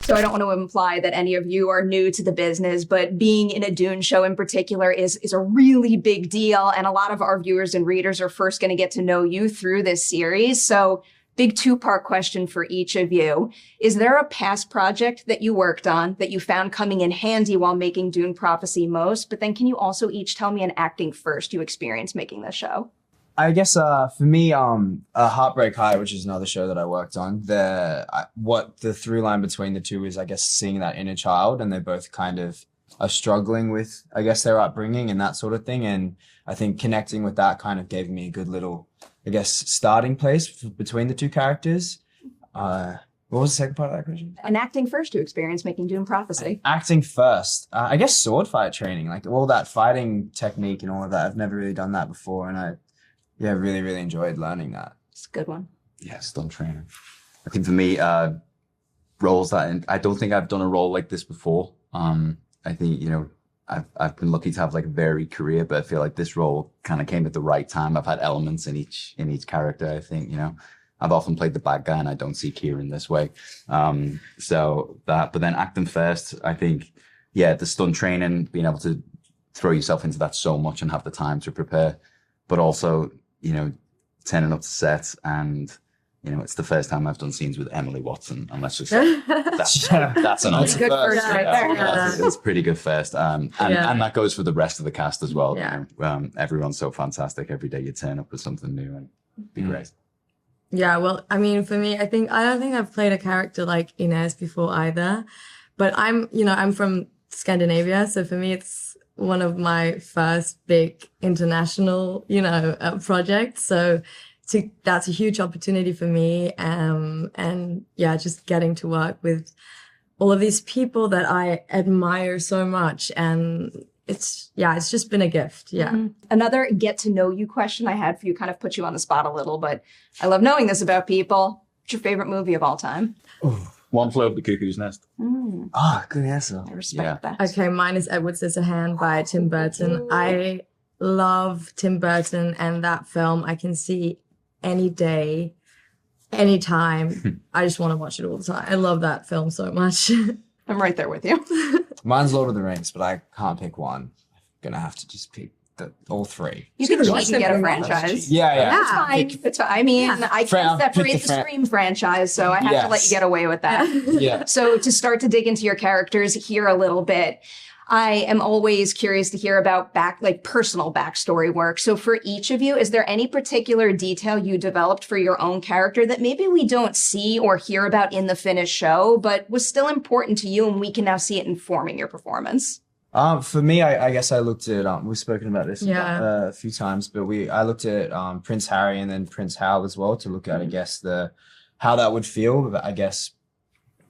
So I don't want to imply that any of you are new to the business, but being in a Dune show in particular is a really big deal. And a lot of our viewers and readers are first going to get to know you through this series. So big two-part question for each of you. Is there a past project that you worked on that you found coming in handy while making Dune Prophecy most? But then can you also each tell me an acting first you experienced making this show? I guess for me, Heartbreak High, which is another show that I worked on, what the through line between the two is, I guess, seeing that inner child, and they both kind of are struggling with, I guess, their upbringing and that sort of thing. And I think connecting with that kind of gave me a good little, I guess, starting place between the two characters. What was the second part of that question? An acting first you experienced making Dune Prophecy. Acting first. I guess sword fight training, like all that fighting technique and all of that. I've never really done that before, and I really, really enjoyed learning that. It's a good one. Yeah, stunt training. I think for me, roles that I don't think I've done a role like this before. I think, I've been lucky to have like a varied career, but I feel like this role kind of came at the right time. I've had elements in each character. I think, I've often played the bad guy, and I don't see Keirnan this way. But then acting first, I think, the stunt training, being able to throw yourself into that so much and have the time to prepare, but also, turning up to set, and it's the first time I've done scenes with Emily Watson, and let's just say that's an That's good first right there. It's pretty good first, and that goes for the rest of the cast as well. Yeah. Everyone's so fantastic. Every day you turn up with something new, and be great. Yeah, well, I mean, for me, I don't think I've played a character like Ynez before either, but I'm from Scandinavia, so for me, it's one of my first big international, projects. So that's a huge opportunity for me. And just getting to work with all of these people that I admire so much. And it's just been a gift. Yeah. Mm-hmm. Another get to know you question I had for you, kind of put you on the spot a little, but I love knowing this about people. What's your favorite movie of all time? One Flew Over the Cuckoo's Nest. Good answer. I respect that. Okay, mine is Edward Scissorhand by Tim Burton. I love Tim Burton, and that film I can see any day, anytime. I just want to watch it all the time. I love that film so much. I'm right there with you. Mine's Lord of the Rings, but I can't pick one. I'm gonna have to just pick all three. You can get a franchise. Yeah. That's fine. It's fine. I mean, I can't separate the Scream franchise, so I have to let you get away with that. Yeah. So to start to dig into your characters here a little bit, I am always curious to hear about personal backstory work. So for each of you, is there any particular detail you developed for your own character that maybe we don't see or hear about in the finished show, but was still important to you and we can now see it informing your performance? For me, I guess I looked at, we've spoken about this a few times, but I looked at Prince Harry and then Prince Hal as well to look at, I guess, how that would feel, I guess,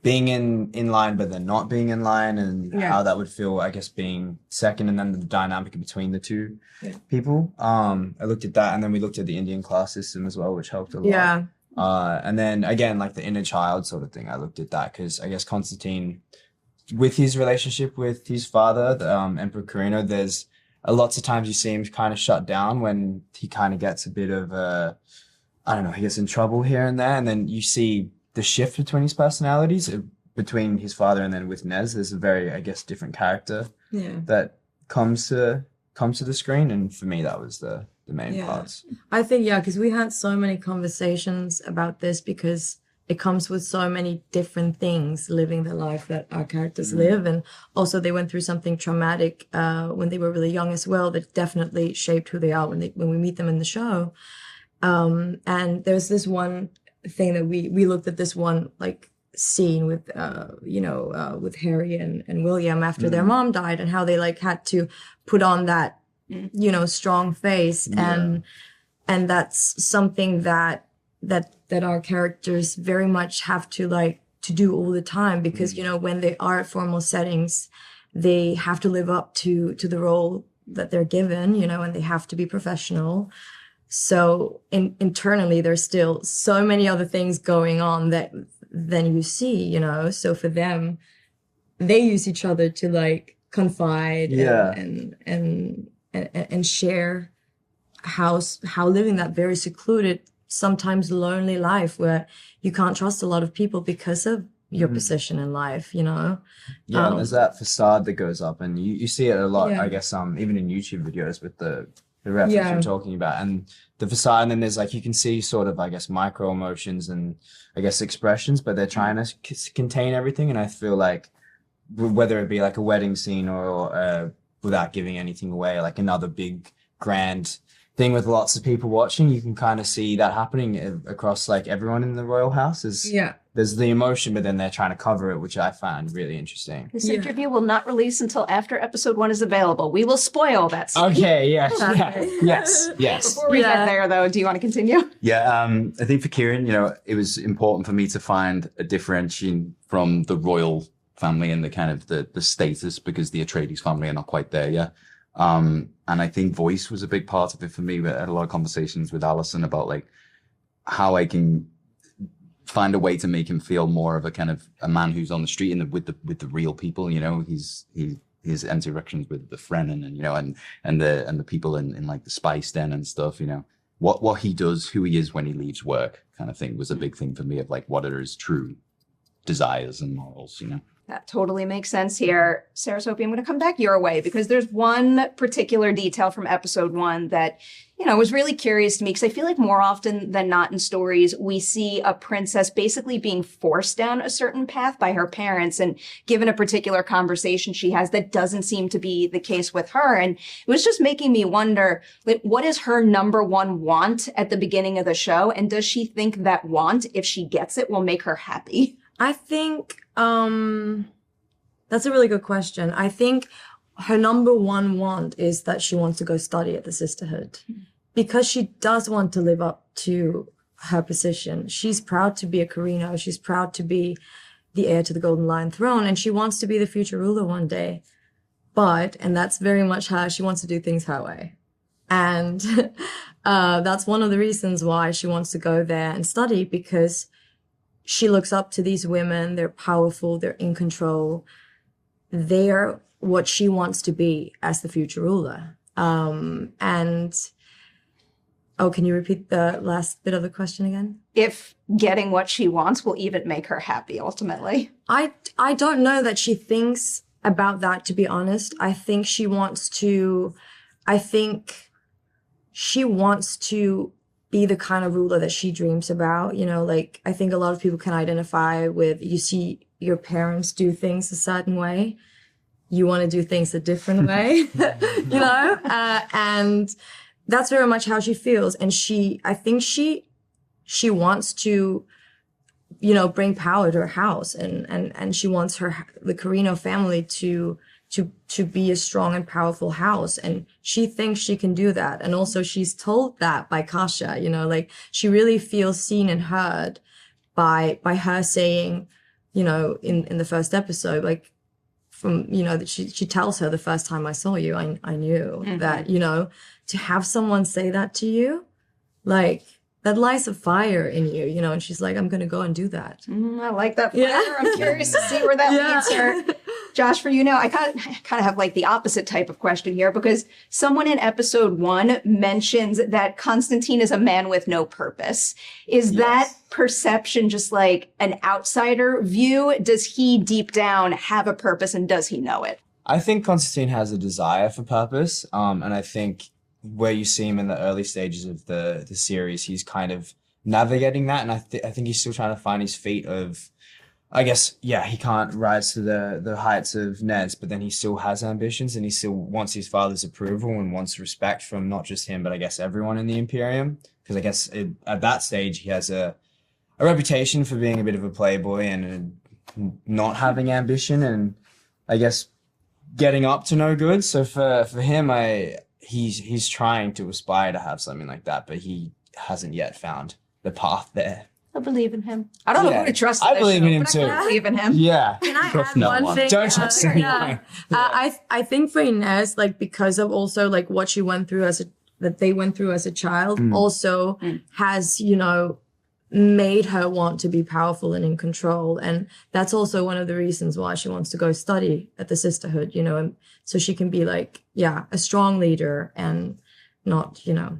being in line, but then not being in line, and how that would feel, I guess, being second, and then the dynamic between the two people. I looked at that, and then we looked at the Indian class system as well, which helped a lot. Yeah. And then again, like the inner child sort of thing, I looked at that because I guess Constantine, with his relationship with his father, the Emperor Corrino, there's lots of times you see him kind of shut down when he kind of gets a bit of he gets in trouble here and there, and then you see the shift between his personalities, between his father and then with Ynez. There's a very, I guess, different character that comes to the screen, and for me that was the main parts. I think because we had so many conversations about this because it comes with so many different things, living the life that our characters live. And also they went through something traumatic when they were really young as well that definitely shaped who they are when we meet them in the show. And there's this one thing that we looked at, this one scene with with Harry and William after their mom died, and how they had to put on that strong face, and that's something that our characters very much have to do all the time, because when they are at formal settings, they have to live up to the role that they're given, and they have to be professional. So internally, there's still so many other things going on than you see, So for them, they use each other to confide and share how living that very secluded, sometimes lonely life where you can't trust a lot of people because of your position in life, you know? Yeah, and there's that facade that goes up, and you see it a lot, Yeah. I guess, even in YouTube videos with the reference Yeah. you're talking about, and the facade, and then there's like, you can see sort of, I guess, micro emotions and I guess expressions, but they're trying to contain everything, and I feel like whether it be like a wedding scene or without giving anything away, like another big grand thing with lots of people watching, you can kind of see that happening across like everyone in the royal house. There's the emotion, but then they're trying to cover it, which I find really interesting. This interview will not release until after episode 1 is available. We will spoil that scene. Okay, yes. Before we get there, though, do you want to continue? Yeah, I think for Kieran, you know, it was important for me to find a differentiation from the royal family and the kind of the status, because the Atreides family are not quite there yet. And I think voice was a big part of it for me. We had a lot of conversations with Alison about like how I can find a way to make him feel more of a kind of a man who's on the street and with the real people. You know, his interactions with the Fremen and, you know, and the people in like the spice den and stuff. You know, what he does, who he is when he leaves work, kind of thing was a big thing for me, of like what are his true desires and morals. You know. That totally makes sense here. Sarah-Sofie, I'm going to come back your way because there's one particular detail from episode 1 that, you know, was really curious to me, because I feel like more often than not in stories, we see a princess basically being forced down a certain path by her parents. And given a particular conversation she has, that doesn't seem to be the case with her. And it was just making me wonder, like, what is her number one want at the beginning of the show? And does she think that want, if she gets it, will make her happy? I think that's a really good question. I think her number one want is that she wants to go study at the sisterhood, because she does want to live up to her position. She's proud to be a Corrino. She's proud to be the heir to the Golden Lion throne, and she wants to be the future ruler one day. But, and that's very much her, she wants to do things her way. And that's one of the reasons why she wants to go there and study, because she looks up to these women. They're powerful. They're in control. They're what she wants to be as the future ruler. And, oh, can you repeat the last bit of the question again? If getting what she wants will even make her happy, ultimately. I don't know that she thinks about that, to be honest. I think she wants to be the kind of ruler that she dreams about. You know, like, I think a lot of people can identify with, you see your parents do things a certain way, you want to do things a different way, you know? And that's very much how she feels. And I think she wants to, you know, bring power to her house, and she wants the Corrino family to be a strong and powerful house. And she thinks she can do that. And also she's told that by Kasha, you know, like, she really feels seen and heard by her saying, you know, in the first episode, like, from, you know, that she tells her, the first time I saw you, I knew that, you know, to have someone say that to you, like, that lights a fire in you, you know, and she's like, I'm going to go and do that. I like that fire. Yeah. I'm curious to see where that leads her. Josh, for you now, I kind of have like the opposite type of question here, because someone in episode 1 mentions that Constantine is a man with no purpose. Is that perception just like an outsider view? Does he deep down have a purpose, and does he know it? I think Constantine has a desire for purpose. And I think where you see him in the early stages of the series, he's kind of navigating that. And I think he's still trying to find his feet of, I guess, he can't rise to the heights of Nez, but then he still has ambitions, and he still wants his father's approval and wants respect from not just him, but I guess everyone in the Imperium. Because I guess at that stage, he has a reputation for being a bit of a playboy and not having ambition, and I guess getting up to no good. So for him, he's trying to aspire to have something like that, but he hasn't yet found the path there. I believe in him. I don't know who to trust. I believe in him too. I believe in him. Yeah. Can I add one thing? Don't trust anyone. I think for Ynez, like, because of also like what she went through that they went through as a child, also has, you know, made her want to be powerful and in control. And that's also one of the reasons why she wants to go study at the sisterhood, you know, and so she can be like, a strong leader and not, you know,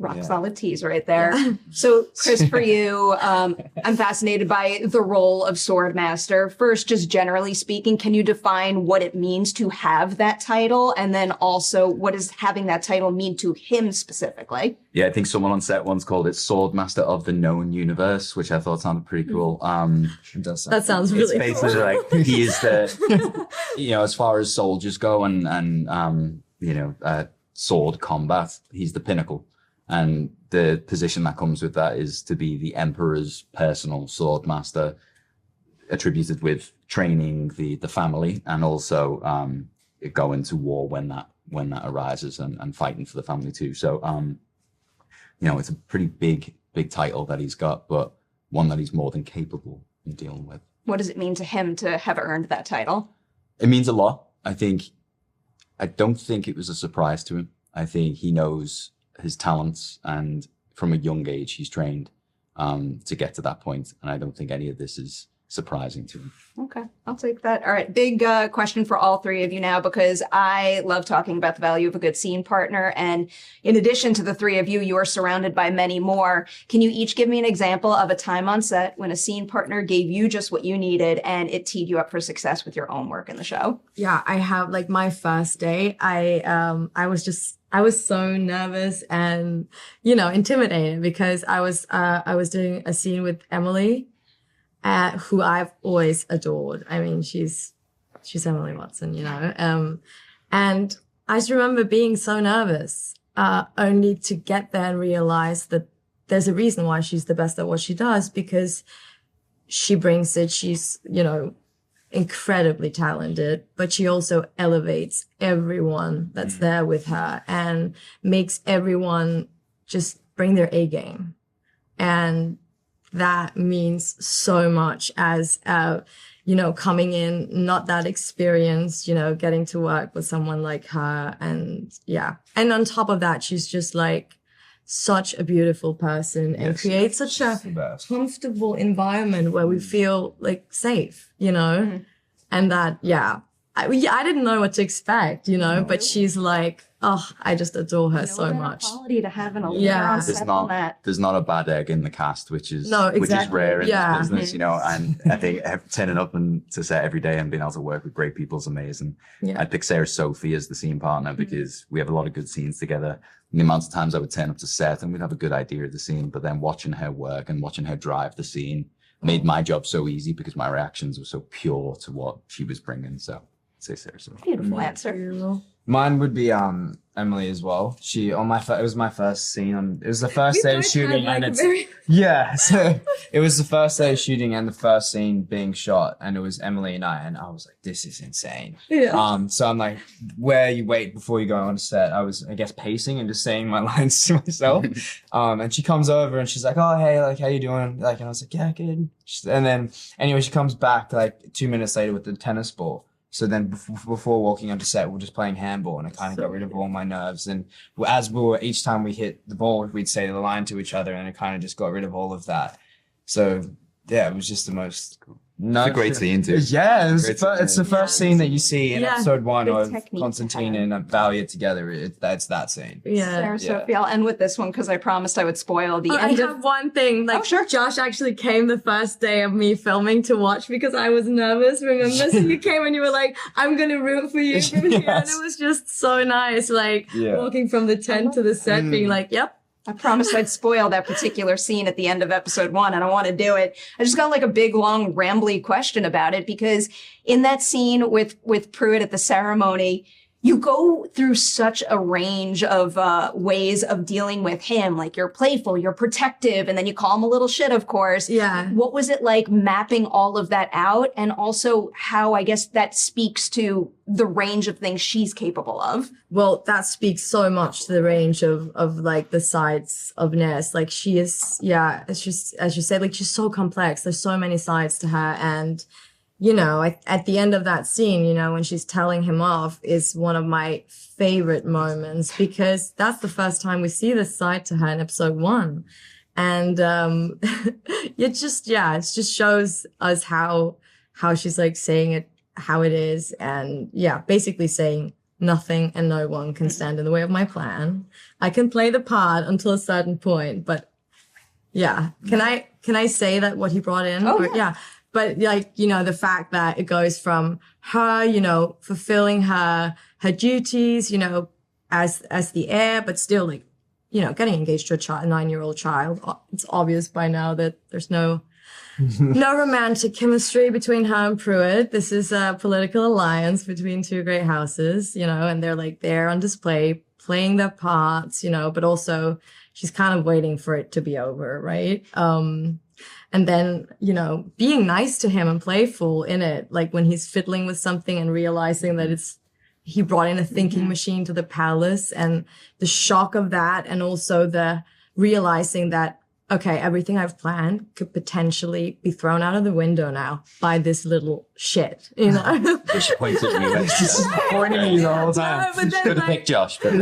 Rock Yeah. solid tease right there. Yeah. So, Chris, for you, I'm fascinated by the role of swordmaster. First, just generally speaking, can you define what it means to have that title? And then also, what does having that title mean to him specifically? Yeah, I think someone on set once called it Swordmaster of the Known Universe, which I thought sounded pretty cool. It does That sounds It's really basically cool. like he is the, as far as soldiers go and sword combat, he's the pinnacle. And the position that comes with that is to be the Emperor's personal sword master, attributed with training the family and also going to war when that arises and fighting for the family too. So it's a pretty big title that he's got, but one that he's more than capable in dealing with. What does it mean to him to have earned that title? It means a lot. I don't think it was a surprise to him. I think he knows his talents, and from a young age he's trained to get to that point, and I don't think any of this is surprising to him. Okay, I'll take that. All right, big question for all three of you now, because I love talking about the value of a good scene partner, and in addition to the three of you, you are surrounded by many more. Can you each give me an example of a time on set when a scene partner gave you just what you needed and it teed you up for success with your own work in the show? Yeah, I have like my first day. I was so nervous and intimidated because I was doing a scene with Emily, who I've always adored. I mean, she's Emily Watson, and I just remember being so nervous, only to get there and realize that there's a reason why she's the best at what she does, because she brings it. She's incredibly talented, but she also elevates everyone that's there with her and makes everyone just bring their A game. And that means so much as, coming in, not that experienced, getting to work with someone like her. And yeah. And on top of that, she's just like such a beautiful person and creates such a comfortable environment where we feel like safe, and that, I didn't know what to expect, but she's like, oh, I just adore her so much. Quality to have an Olivia on set on that. There's not a bad egg in the cast, which is rare in this business, and I think turning up and to set every day and being able to work with great people is amazing. Yeah. I'd pick Sarah-Sofie as the scene partner because we have a lot of good scenes together. And the amount of times I would turn up to set and we'd have a good idea of the scene, but then watching her work and watching her drive the scene made my job so easy because my reactions were so pure to what she was bringing. So I'd say Sarah-Sofie. Beautiful answer. Mine would be Emily as well. It was my first scene it was the first day of shooting, and so it was the first day of shooting and the first scene being shot, and it was Emily and I was like, this is insane. Yeah. So I'm like, where you wait before you go on set, I was, I guess, pacing and just saying my lines to myself. And she comes over and she's like, oh, hey, like, how you doing? Like, and I was like, yeah, good. And then anyway, she comes back like 2 minutes later with the tennis ball. So then before walking onto set, we were just playing handball, and it kind of got rid of all my nerves. And as each time we hit the ball, we'd say the line to each other, and it kind of just got rid of all of that. So yeah, it was just the most... It's a great scene too. Yeah, it's the first scene that you see in episode 1 of technique Constantine and Valia together. It's that scene. Yeah. Sarah-Sofie, I'll end with this one because I promised I would spoil the end I of... have one thing. Like, sure. Josh actually came the first day of me filming to watch because I was nervous. Remember? So you came and you were like, "I'm gonna root for you," from here. And it was just so nice. Like walking from the tent to the set, being like, "Yep." I promised I'd spoil that particular scene at the end of episode 1. I don't want to do it. I just got like a big, long, rambly question about it, because in that scene with Pruitt at the ceremony, you go through such a range of ways of dealing with him. Like, you're playful, you're protective, and then you call him a little shit, of course. Yeah. What was it like mapping all of that out? And also how, I guess, that speaks to the range of things she's capable of. Well, that speaks so much to the range of like the sides of Ynez. Like, she is, it's just, as you said, like, she's so complex. There's so many sides to her. And at the end of that scene, when she's telling him off, is one of my favorite moments, because that's the first time we see this side to her in episode 1. And it just shows us how she's like saying it how it is, and basically saying nothing and no one can stand in the way of my plan. I can play the part until a certain point, but yeah. Can I say that what he brought in? Oh, yeah. But like, you know, the fact that it goes from her, you know, fulfilling her duties, you know, as the heir, but still like, you know, getting engaged to a 9-year-old child. It's obvious by now that there's no romantic chemistry between her and Pruitt. This is a political alliance between two great houses, you know, and they're like there on display, playing their parts, you know, but also she's kind of waiting for it to be over, right? And then, you know, being nice to him and playful in it, like when he's fiddling with something and realizing that he brought in a thinking machine to the palace, and the shock of that, and also the realizing that, okay, everything I've planned could potentially be thrown out of the window now by this little shit, you know? Just points at me. Pointing at you the whole time. No, but then, Could have like, picked Josh, but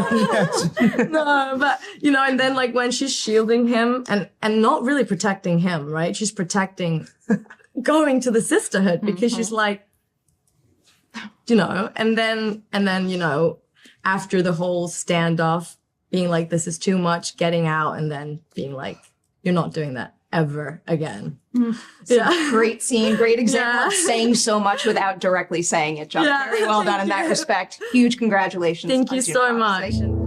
no, but, you know, and then like when she's shielding him and not really protecting him, right? She's protecting going to the sisterhood because she's like, you know, and then, you know, after the whole standoff, being like, this is too much, getting out, and then being like, you're not doing that ever again. Yeah. Great scene, great example of Yeah. saying so much without directly saying it, John. Yeah. Very well done in that respect. Huge congratulations. Thank on you Dune so Conversation. much.